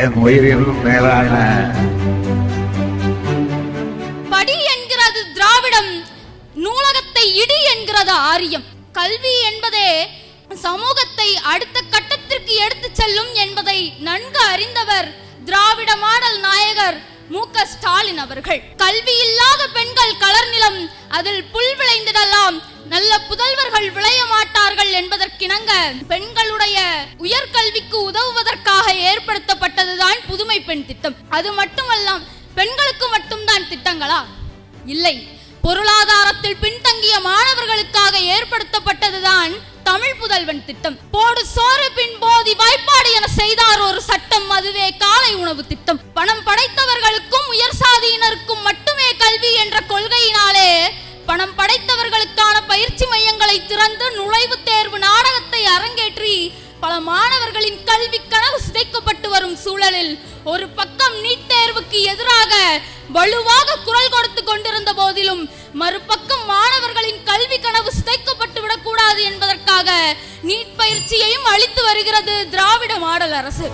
என் உயிரினும் மேலான படி என்கிறது திராவிடம், நூலகத்தை இடி என்கிறது ஆரியம். கல்வி என்பதே சமூகத்தை அடுத்த கட்டத்திற்கு எடுத்து செல்லும் என்பதை நன்கு அறிந்தவர் திராவிட மாடல் நாயகர் மு.க. ஸ்டாலின் அவர்கள். கல்வி இல்லாத பெண்கள் கலர் நிலம், அதில் புல் விளைந்திடலாம், நல்ல புதல்வர்கள் விளைய மாட்டார்கள் என்பதற்கிணங்க பெண்களுடைய உயர்கல்விக்கு உதவுவதற்காக ஏற்படுத்தப்பட்டதுதான் புதுமை பெண் திட்டம். அது மட்டுமல்லாம், பெண்களுக்கு மட்டும்தான் திட்டங்களா? இல்லை, பொருளாதாரத்தில் பின்தங்கிய மாணவர்களுக்காக ஏற்படுத்தப்பட்டதுதான் தமிழ் புதல்வன் திட்டம். போடு சோறு பின் போதி வாய்ப்பாடு என செய்தார் ஒரு சட்டம், அதுவே காலை உணவு திட்டம். பணம் படைத்தவர்களுக்கும் உயர் சாதியினருக்கும் மட்டுமே கல்வி என்ற கொள்கையினாலே பணம் படைத்தவர்களுக்கான பயிற்சி மையங்களை திறந்து நுழைவுத் தேர்வு நாடகத்தை அரங்கேற்றி பல மாணவர்களின் கல்வி கனவு சிதைக்கப்பட்டு வரும் சூழலில் ஒரு பக்கம் நீட் தேர்வுக்கு எதிராக வலுவாக குரல் கொடுத்து கொண்டிருந்த போதிலும் மறுபக்கம் மாணவர்களின் கல்வி கனவு சிதைக்கப்பட்டு விடக்கூடாது என்பதற்காக நீட் பயிற்சியையும் அளித்து வருகிறது திராவிட மாடல் அரசு.